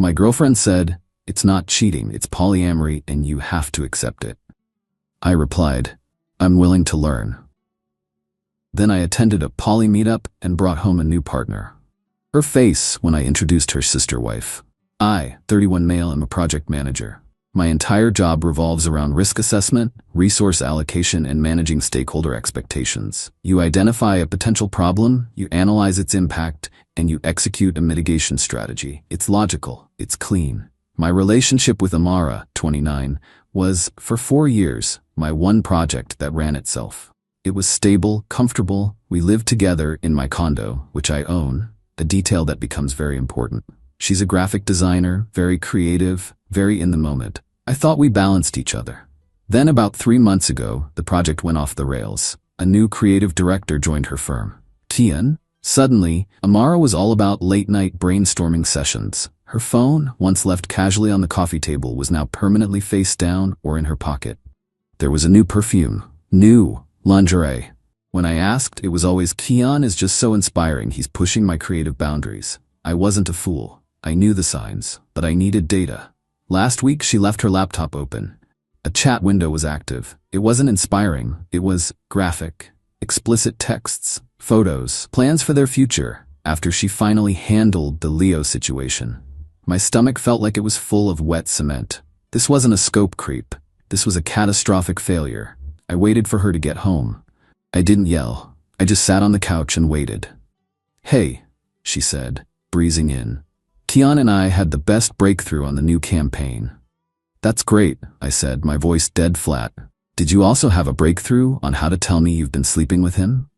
My girlfriend said, "It's not cheating, it's polyamory and you have to accept it." I replied, "I'm willing to learn." Then I attended a poly meetup and brought home a new partner. Her face when I introduced her sister wife. I, 31 male, am a project manager. My entire job revolves around risk assessment, resource allocation, and managing stakeholder expectations. You identify a potential problem, you analyze its impact, and you execute a mitigation strategy. It's logical, it's clean. My relationship with Amara, 29, was, for 4 years, my one project that ran itself. It was stable, comfortable. We lived together in my condo, which I own, a detail that becomes very important. She's a graphic designer, very creative, very in the moment. I thought we balanced each other. Then about 3 months ago, the project went off the rails. A new creative director joined her firm. Tian? Suddenly, Amara was all about late-night brainstorming sessions. Her phone, once left casually on the coffee table, was now permanently face down or in her pocket. There was a new perfume. New lingerie. When I asked, it was always, "Tian is just so inspiring, he's pushing my creative boundaries." I wasn't a fool. I knew the signs, but I needed data. Last week, she left her laptop open. A chat window was active. It wasn't inspiring. It was graphic. Explicit texts, photos, plans for their future. After she finally handled the Leo situation, my stomach felt like it was full of wet cement. This wasn't a scope creep. This was a catastrophic failure. I waited for her to get home. I didn't yell. I just sat on the couch and waited. "Hey," she said, breezing in. "Tian and I had the best breakthrough on the new campaign." "That's great," I said, my voice dead flat. "Did you also have a breakthrough on how to tell me you've been sleeping with him?"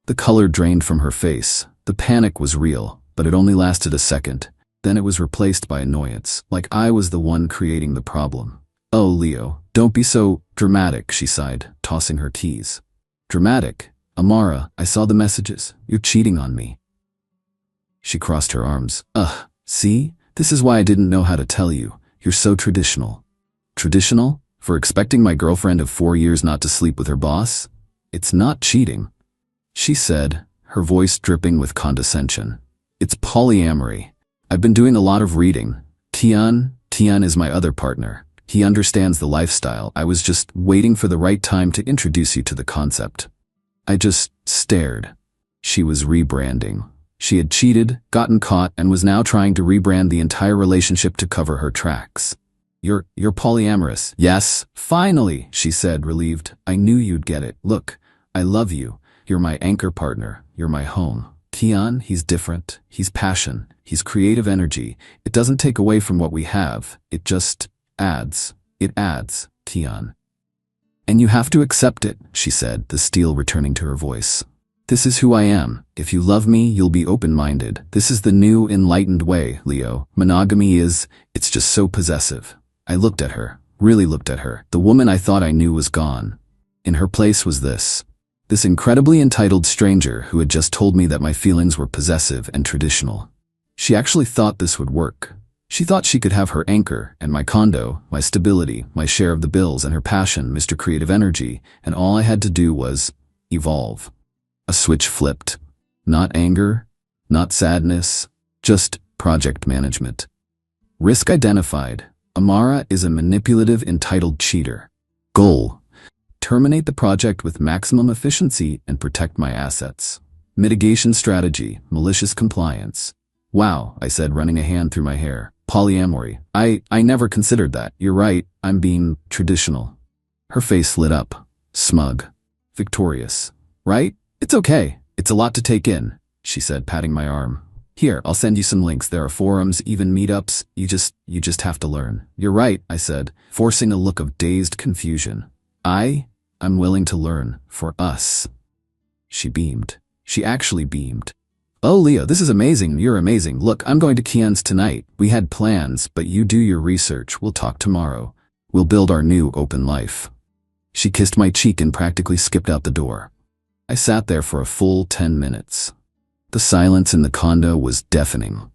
The color drained from her face. The panic was real, but it only lasted a second. Then it was replaced by annoyance, like I was the one creating the problem. "Oh, Leo, don't be so dramatic," she sighed, tossing her keys. "Dramatic? Amara, I saw the messages. You're cheating on me." She crossed her arms. "Ugh, see? This is why I didn't know how to tell you. You're so traditional." "Traditional? For expecting my girlfriend of 4 years not to sleep with her boss? It's not cheating," she said, her voice dripping with condescension. "It's polyamory. I've been doing a lot of reading. Tian is my other partner. He understands the lifestyle. I was just waiting for the right time to introduce you to the concept." I just stared. She was rebranding. She had cheated, gotten caught, and was now trying to rebrand the entire relationship to cover her tracks. You're polyamorous." "Yes, finally," she said, relieved. "I knew you'd get it. Look, I love you. You're my anchor partner. You're my home. Tian, he's different. He's passion. He's creative energy. It doesn't take away from what we have. It just adds. It adds, Tian. And you have to accept it," she said, the steel returning to her voice. "This is who I am. If you love me, you'll be open-minded. This is the new, enlightened way, Leo. Monogamy it's just so possessive." I looked at her, really looked at her. The woman I thought I knew was gone. In her place was this incredibly entitled stranger who had just told me that my feelings were possessive and traditional. She actually thought this would work. She thought she could have her anchor and my condo, my stability, my share of the bills, and her passion, Mr. Creative Energy, and all I had to do was evolve. A switch flipped. Not anger, not sadness, just project management. Risk identified. Amara is a manipulative, entitled cheater. Goal: terminate the project with maximum efficiency and protect my assets. Mitigation strategy: malicious compliance. "Wow," I said, running a hand through my hair. "Polyamory. I never considered that. You're right, I'm being traditional." Her face lit up. Smug. Victorious. "Right? It's okay. It's a lot to take in," she said, patting my arm. "Here, I'll send you some links. There are forums, even meetups. You just have to learn." "You're right," I said, forcing a look of dazed confusion. I'm willing to learn. For us." She beamed. She actually beamed. "Oh, Leo, this is amazing. You're amazing. Look, I'm going to Kian's tonight. We had plans, but you do your research. We'll talk tomorrow. We'll build our new open life." She kissed my cheek and practically skipped out the door. I sat there for a full 10 minutes. The silence in the condo was deafening.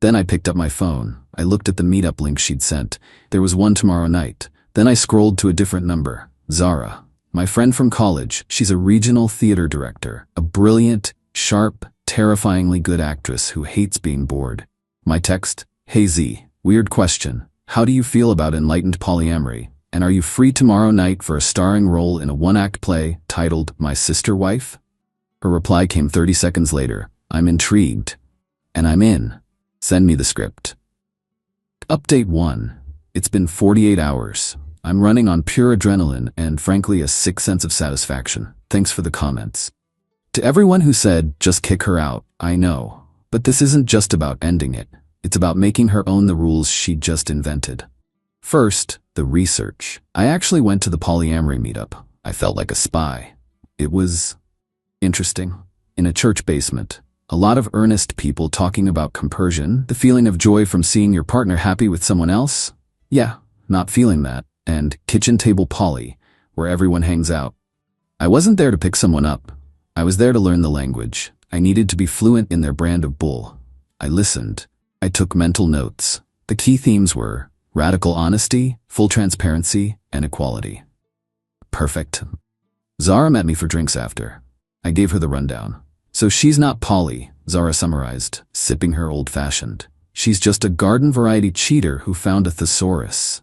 Then I picked up my phone. I looked at the meetup link she'd sent. There was one tomorrow night. Then I scrolled to a different number. Zara, my friend from college. She's a regional theater director, a brilliant, sharp, terrifyingly good actress who hates being bored. My text: Hey Z, weird question. How do you feel about enlightened polyamory? And are you free tomorrow night for a starring role in a one-act play titled My Sister Wife? Her reply came 30 seconds later. I'm intrigued. And I'm in. Send me the script. Update 1. It's been 48 hours. I'm running on pure adrenaline and, frankly, a sick sense of satisfaction. Thanks for the comments. To everyone who said, just kick her out, I know. But this isn't just about ending it. It's about making her own the rules she just invented. First, the research. I actually went to the polyamory meetup. I felt like a spy. It was interesting. In a church basement. A lot of earnest people talking about compersion, the feeling of joy from seeing your partner happy with someone else. Yeah, not feeling that. And kitchen table poly, where everyone hangs out. I wasn't there to pick someone up. I was there to learn the language. I needed to be fluent in their brand of bull. I listened. I took mental notes. The key themes were radical honesty, full transparency, and equality. Perfect. Zara met me for drinks after. I gave her the rundown. So she's not poly, Zara summarized, sipping her old-fashioned. She's just a garden-variety cheater who found a thesaurus.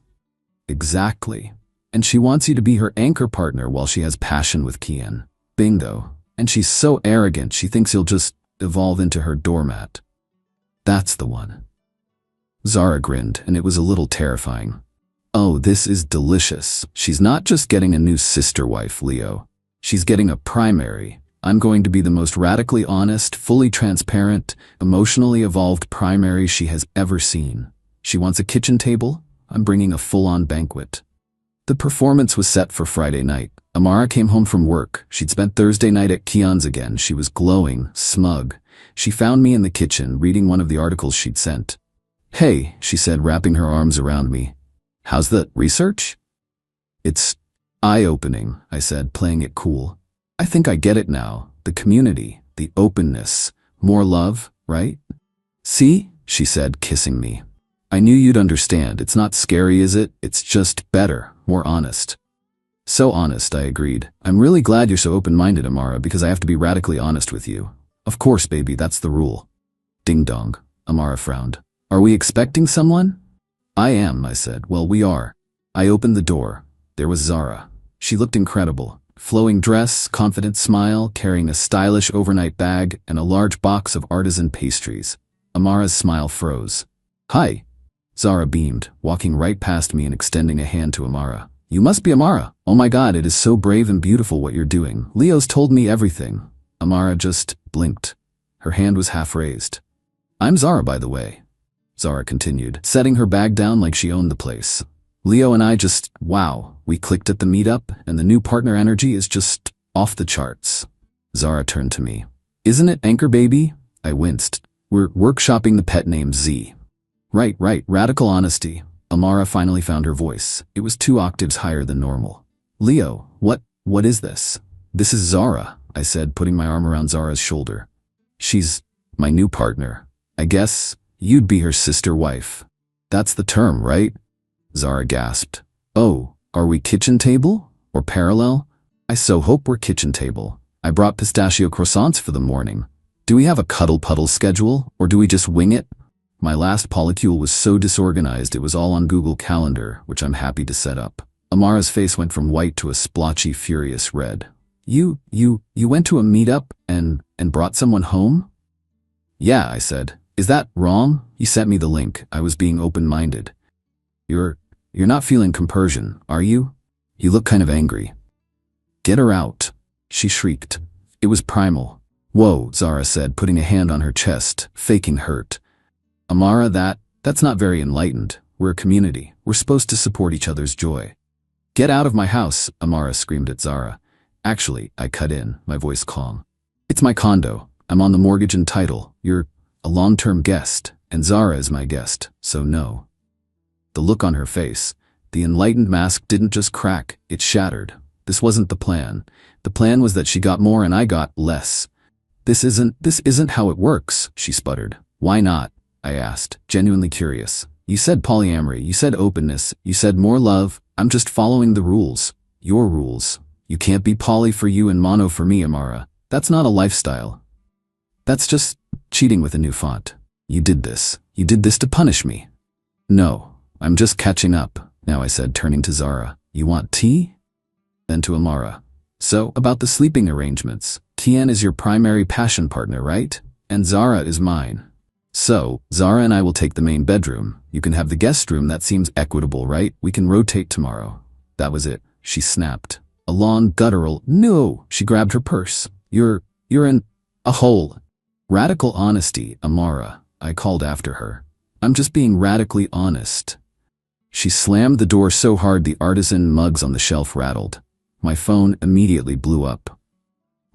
Exactly. And she wants you to be her anchor partner while she has passion with Kian. Bingo. And she's so arrogant she thinks you'll just evolve into her doormat. That's the one. Zara grinned, and it was a little terrifying. Oh, this is delicious. She's not just getting a new sister wife, Leo. She's getting a primary. I'm going to be the most radically honest, fully transparent, emotionally evolved primary she has ever seen. She wants a kitchen table? I'm bringing a full-on banquet. The performance was set for Friday night. Amara came home from work. She'd spent Thursday night at Kian's again. She was glowing, smug. She found me in the kitchen, reading one of the articles she'd sent. Hey, she said, wrapping her arms around me. How's the research? It's eye-opening, I said, playing it cool. I think I get it now. The community, the openness, more love, right? See, she said, kissing me. I knew you'd understand. It's not scary, is it? It's just better, more honest. So honest, I agreed. I'm really glad you're so open-minded, Amara, because I have to be radically honest with you. Of course, baby, that's the rule. Ding dong, Amara frowned. Are we expecting someone? I am, I said. Well, we are. I opened the door. There was Zara. She looked incredible. Flowing dress, confident smile, carrying a stylish overnight bag, and a large box of artisan pastries. Amara's smile froze. Hi. Zara beamed, walking right past me and extending a hand to Amara. You must be Amara. Oh my God, it is so brave and beautiful what you're doing. Leo's told me everything. Amara just blinked. Her hand was half raised. I'm Zara, by the way. Zara continued, setting her bag down like she owned the place. Leo and I just, wow, we clicked at the meetup, and the new partner energy is just off the charts. Zara turned to me. Isn't it, Anchor Baby? I winced. We're workshopping the pet name Z. Right, radical honesty. Amara finally found her voice. It was 2 octaves higher than normal. Leo, what is this? This is Zara, I said, putting my arm around Zara's shoulder. She's my new partner. I guess you'd be her sister wife. That's the term, right? Zara gasped. Oh, are we kitchen table? Or parallel? I so hope we're kitchen table. I brought pistachio croissants for the morning. Do we have a cuddle-puddle schedule, or do we just wing it? My last polycule was so disorganized it was all on Google Calendar, which I'm happy to set up. Amara's face went from white to a splotchy, furious red. You went to a meetup and brought someone home? Yeah, I said. Is that wrong? You sent me the link. I was being open-minded. You're not feeling compersion, are you? You look kind of angry. Get her out, she shrieked. It was primal. Whoa, Zara said, putting a hand on her chest, faking hurt. Amara, that's not very enlightened. We're a community. We're supposed to support each other's joy. Get out of my house, Amara screamed at Zara. Actually, I cut in, my voice calm. It's my condo. I'm on the mortgage and title. You're a long-term guest, and Zara is my guest, so no. The look on her face, the enlightened mask didn't just crack, it shattered. This wasn't the plan. The plan was that she got more and I got less. This isn't how it works, she sputtered. Why not? I asked, genuinely curious. You said polyamory, you said openness, you said more love. I'm just following the rules. Your rules. You can't be poly for you and mono for me, Amara. That's not a lifestyle. That's just cheating with a new font. You did this. You did this to punish me. No, I'm just catching up, now I said, turning to Zara. You want tea? Then to Amara. So, about the sleeping arrangements. Tian is your primary passion partner, right? And Zara is mine. So, Zara and I will take the main bedroom. You can have the guest room. That seems equitable, right? We can rotate tomorrow. That was it. She snapped. A long, guttural, no. She grabbed her purse. You're in a hole. Radical honesty, Amara, I called after her. I'm just being radically honest. She slammed the door so hard the artisan mugs on the shelf rattled. My phone immediately blew up.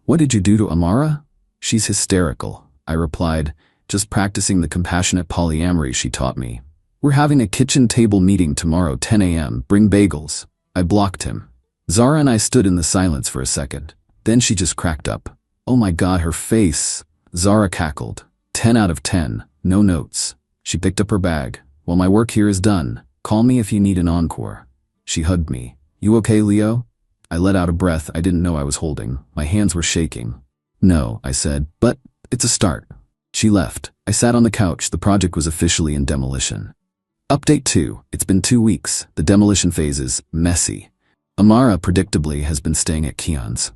What did you do to Amara? She's hysterical, I replied, just practicing the compassionate polyamory she taught me. We're having a kitchen table meeting tomorrow, 10 a.m. Bring bagels. I blocked him. Zara and I stood in the silence for a second. Then she just cracked up. Oh my God, her face. Zara cackled. 10 out of 10. No notes. She picked up her bag. Well, my work here is done. Call me if you need an encore. She hugged me. You okay, Leo? I let out a breath I didn't know I was holding. My hands were shaking. No, I said, but it's a start. She left. I sat on the couch. The project was officially in demolition. Update 2. It's been 2 weeks. The demolition phase is messy. Amara, predictably, has been staying at Kian's.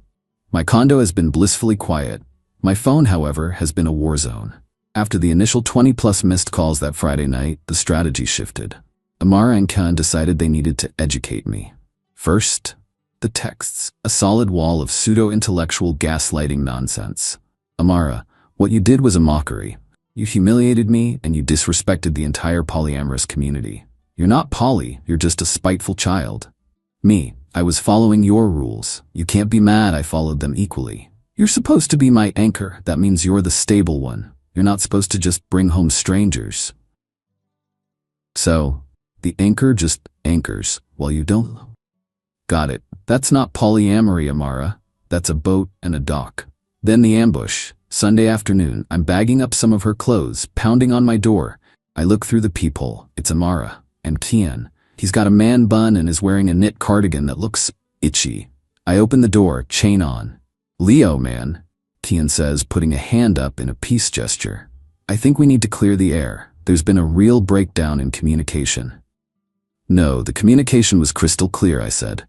My condo has been blissfully quiet. My phone, however, has been a war zone. After the initial 20+ missed calls that Friday night, the strategy shifted. Amara and Kian decided they needed to educate me. First, the texts, a solid wall of pseudo-intellectual gaslighting nonsense. Amara, what you did was a mockery. You humiliated me and you disrespected the entire polyamorous community. You're not poly, you're just a spiteful child. Me, I was following your rules. You can't be mad I followed them equally. You're supposed to be my anchor. That means you're the stable one. You're not supposed to just bring home strangers. So, the anchor just anchors while you don't. Got it. That's not polyamory, Amara. That's a boat and a dock. Then the ambush. Sunday afternoon, I'm bagging up some of her clothes, pounding on my door. I look through the peephole. It's Amara. And Tian. He's got a man bun and is wearing a knit cardigan that looks itchy. I open the door, chain on. Leo, man, Tian says, putting a hand up in a peace gesture. I think we need to clear the air. There's been a real breakdown in communication. No, the communication was crystal clear, I said.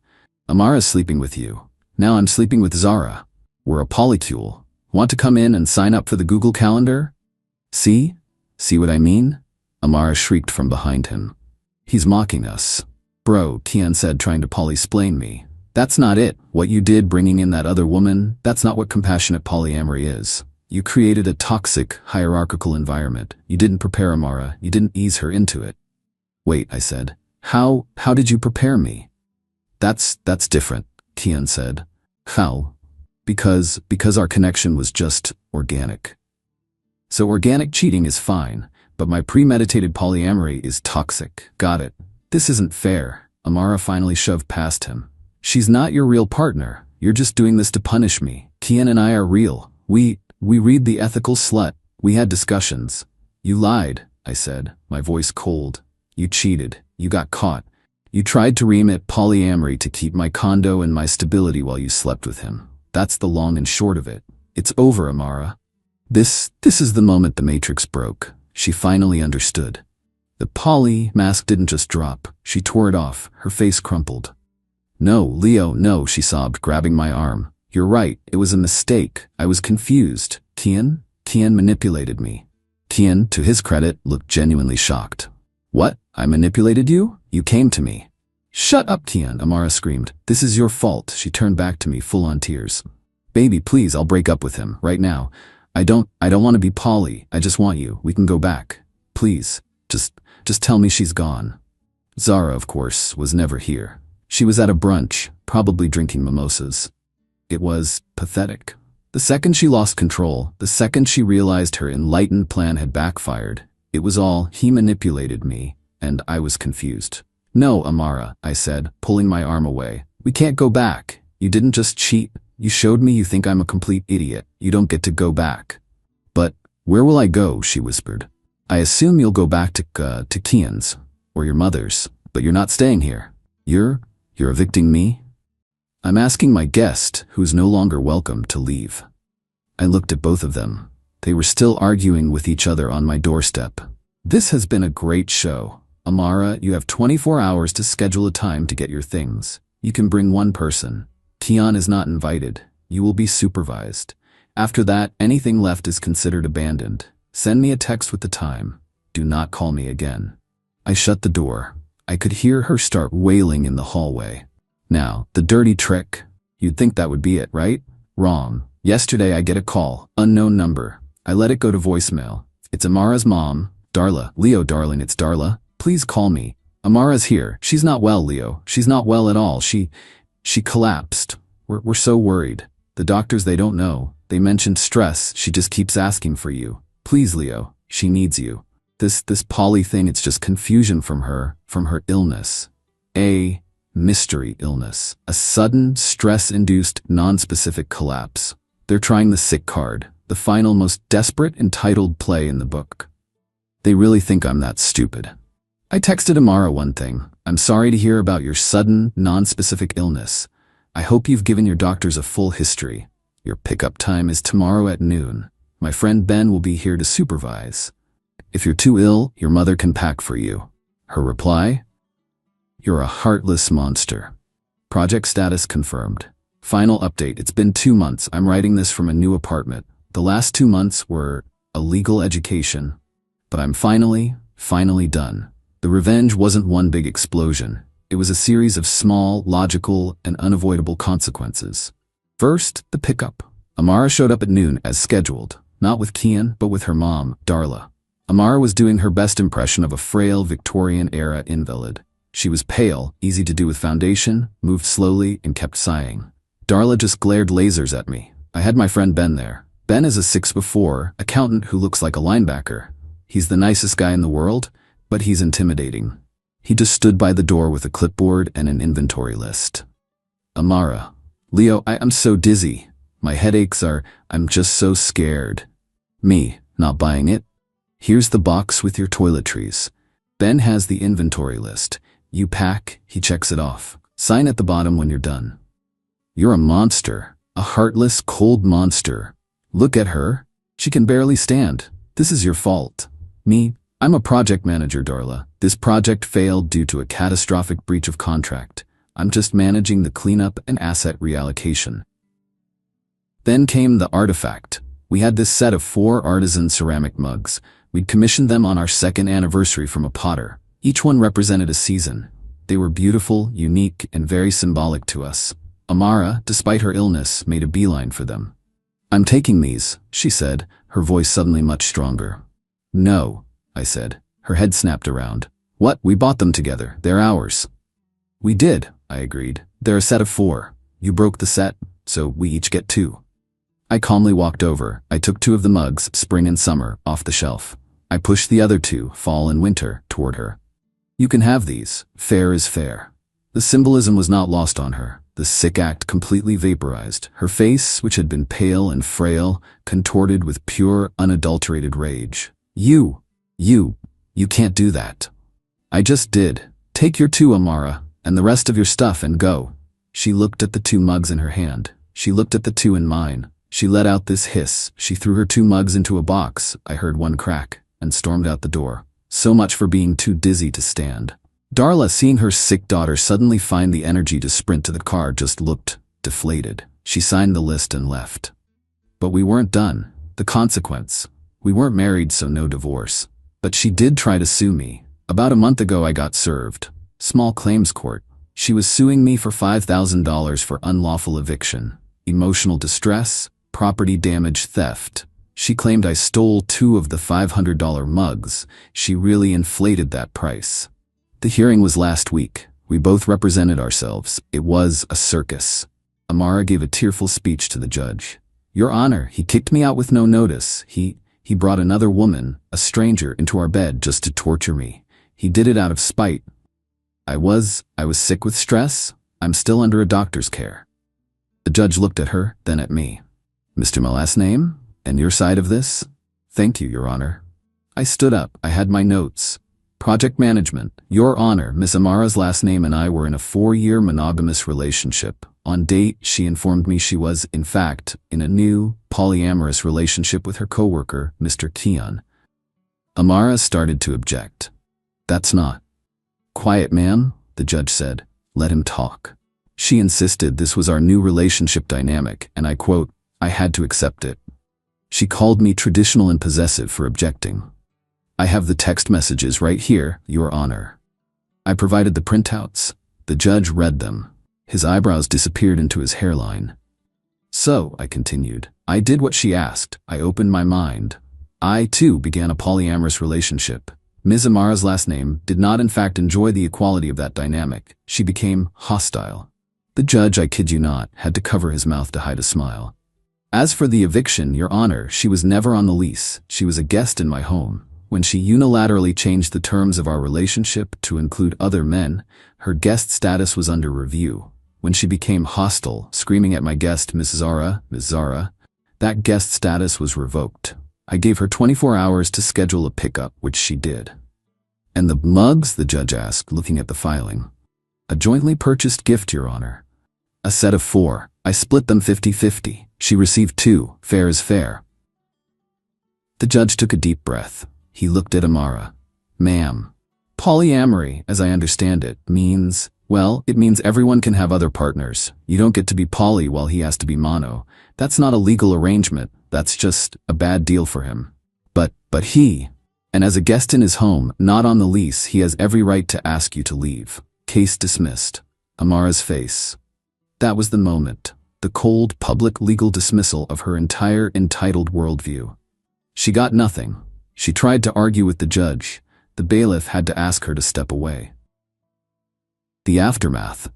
Amara's sleeping with you. Now I'm sleeping with Zara. We're a polytool. Want to come in and sign up for the Google Calendar? See? See what I mean? Amara shrieked from behind him. He's mocking us. Bro, Tian said, trying to polysplain me. That's not it. What you did bringing in that other woman, that's not what compassionate polyamory is. You created a toxic, hierarchical environment. You didn't prepare Amara. You didn't ease her into it. Wait, I said. How did you prepare me? That's different, Tian said. How? Because our connection was just organic. So organic cheating is fine, but my premeditated polyamory is toxic. Got it. This isn't fair. Amara finally shoved past him. She's not your real partner. You're just doing this to punish me. Tian and I are real. We read the ethical slut. We had discussions. You lied, I said, my voice cold. You cheated. You got caught. You tried to remit polyamory to keep my condo and my stability while you slept with him. That's the long and short of it. It's over, Amara. This is the moment the matrix broke. She finally understood. The poly mask didn't just drop. She tore it off. Her face crumpled. No, Leo, no, she sobbed, grabbing my arm. You're right. It was a mistake. I was confused. Tian manipulated me. Tian, to his credit, looked genuinely shocked. What? I manipulated you? You came to me. Shut up, Tian, Amara screamed. This is your fault. She turned back to me, full on tears. Baby, please, I'll break up with him, right now. I don't want to be poly. I just want you. We can go back. Please, just tell me she's gone. Zara, of course, was never here. She was at a brunch, probably drinking mimosas. It was pathetic. The second she lost control, the second she realized her enlightened plan had backfired, it was all he manipulated me, and I was confused. No, Amara, I said, pulling my arm away. We can't go back. You didn't just cheat. You showed me you think I'm a complete idiot. You don't get to go back. But where will I go? She whispered. I assume you'll go back to Kian's or your mother's, but you're not staying here. You're evicting me? I'm asking my guest, who's no longer welcome, to leave. I looked at both of them. They were still arguing with each other on my doorstep. This has been a great show. Amara, you have 24 hours to schedule a time to get your things. You can bring one person. Tian is not invited. You will be supervised. After that, anything left is considered abandoned. Send me a text with the time. Do not call me again. I shut the door. I could hear her start wailing in the hallway. Now, the dirty trick. You'd think that would be it, right? Wrong. Yesterday I get a call, unknown number. I let it go to voicemail. It's Amara's mom. Darla. Leo, darling, it's Darla. Please call me. Amara's here. She's not well, Leo. She's not well at all. She collapsed. We're so worried. The doctors, they don't know. They mentioned stress. She just keeps asking for you. Please, Leo. She needs you. This Polly thing, it's just confusion from her illness. A mystery illness. A sudden, stress-induced, non-specific collapse. They're trying the sick card, the final, most desperate, entitled play in the book. They really think I'm that stupid. I texted Amara one thing. I'm sorry to hear about your sudden, non-specific illness. I hope you've given your doctors a full history. Your pickup time is tomorrow at noon. My friend Ben will be here to supervise. If you're too ill, your mother can pack for you. Her reply? You're a heartless monster. Project status confirmed. Final update. It's been 2 months. I'm writing this from a new apartment. The last 2 months were a legal education. But I'm finally done. The revenge wasn't one big explosion. It was a series of small, logical, and unavoidable consequences. First, the pickup. Amara showed up at noon as scheduled, not with Kian, but with her mom, Darla. Amara was doing her best impression of a frail Victorian-era invalid. She was pale, easy to do with foundation, moved slowly, and kept sighing. Darla just glared lasers at me. I had my friend Ben there. Ben is a 6'4" accountant who looks like a linebacker. He's the nicest guy in the world, but he's intimidating. He just stood by the door with a clipboard and an inventory list. Amara. Leo, I'm so dizzy. My headaches I'm just so scared. Me, not buying it. Here's the box with your toiletries. Ben has the inventory list. You pack, he checks it off. Sign at the bottom when you're done. You're a monster. A heartless, cold monster. Look at her. She can barely stand. This is your fault. Me, I'm a project manager, Darla. This project failed due to a catastrophic breach of contract. I'm just managing the cleanup and asset reallocation. Then came the artifact. We had this set of 4 artisan ceramic mugs. We'd commissioned them on our 2nd anniversary from a potter. Each one represented a season. They were beautiful, unique, and very symbolic to us. Amara, despite her illness, made a beeline for them. I'm taking these, she said, her voice suddenly much stronger. No, I said. Her head snapped around. What? We bought them together. They're ours. We did, I agreed. They're a set of 4. You broke the set, so we each get 2. I calmly walked over. I took 2 of the mugs, spring and summer, off the shelf. I pushed the other 2, fall and winter, toward her. You can have these. Fair is fair. The symbolism was not lost on her. The sick act completely vaporized. Her face, which had been pale and frail, contorted with pure, unadulterated rage. You can't do that. I just did. Take your 2, Amara, and the rest of your stuff and go. She looked at the 2 mugs in her hand. She looked at the 2 in mine. She let out this hiss. She threw her 2 mugs into a box. I heard one crack, and stormed out the door. So much for being too dizzy to stand. Darla, seeing her sick daughter suddenly find the energy to sprint to the car, just looked deflated. She signed the list and left. But we weren't done. The consequence. We weren't married, so no divorce. But she did try to sue me. About a month ago I got served. Small claims court. She was suing me for $5,000 for unlawful eviction, emotional distress, property damage, theft. She claimed I stole 2 of the $500 mugs. She really inflated that price. The hearing was last week. We both represented ourselves. It was a circus. Amara gave a tearful speech to the judge. Your Honor, he kicked me out with no notice. He brought another woman, a stranger, into our bed just to torture me. He did it out of spite. I was sick with stress. I'm still under a doctor's care. The judge looked at her, then at me. Mr. My last name? And your side of this? Thank you, Your Honor. I stood up. I had my notes. Project management. Your Honor, Miss Amara's last name and I were in a 4-year monogamous relationship. On date, she informed me she was, in fact, in a new, polyamorous relationship with her coworker, Mr. Keon. Amara started to object. That's not. Quiet, ma'am, the judge said. Let him talk. She insisted this was our new relationship dynamic, and I quote, I had to accept it. She called me traditional and possessive for objecting. I have the text messages right here, Your Honor. I provided the printouts. The judge read them. His eyebrows disappeared into his hairline. So, I continued, I did what she asked. I opened my mind. I, too, began a polyamorous relationship. Ms. Amara's last name did not in fact enjoy the equality of that dynamic. She became hostile. The judge, I kid you not, had to cover his mouth to hide a smile. As for the eviction, Your Honor, she was never on the lease. She was a guest in my home. When she unilaterally changed the terms of our relationship to include other men, her guest status was under review. When she became hostile, screaming at my guest, Ms. Zara, that guest status was revoked. I gave her 24 hours to schedule a pickup, which she did. And the mugs, the judge asked, looking at the filing. A jointly purchased gift, Your Honor. A set of 4. I split them 50-50. She received 2. Fair is fair. The judge took a deep breath. He looked at Amara. Ma'am, polyamory, as I understand it, means, well, it means everyone can have other partners. You don't get to be poly while he has to be mono. That's not a legal arrangement. That's just a bad deal for him. But he, and as a guest in his home, not on the lease, he has every right to ask you to leave. Case dismissed. Amara's face. That was the moment. The cold, public legal dismissal of her entire entitled worldview. She got nothing. She tried to argue with the judge. The bailiff had to ask her to step away. The aftermath.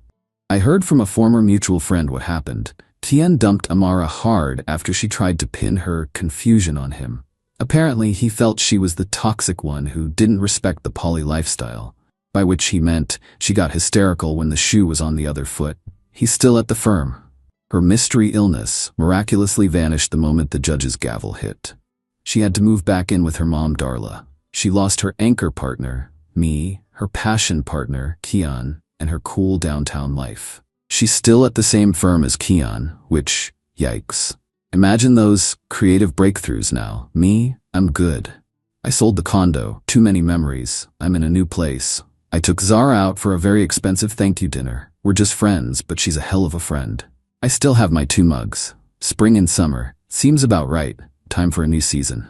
I heard from a former mutual friend what happened. Tien dumped Amara hard after she tried to pin her confusion on him. Apparently, he felt she was the toxic one who didn't respect the poly lifestyle, by which he meant she got hysterical when the shoe was on the other foot. He's still at the firm. Her mystery illness miraculously vanished the moment the judge's gavel hit. She had to move back in with her mom, Darla. She lost her anchor partner, me, her passion partner, Keon, and her cool downtown life. She's still at the same firm as Keon, which, yikes. Imagine those creative breakthroughs now. Me, I'm good. I sold the condo, too many memories. I'm in a new place. I took Zara out for a very expensive thank you dinner. We're just friends, but she's a hell of a friend. I still have my 2 mugs. Spring and summer. Seems about right. Time for a new season.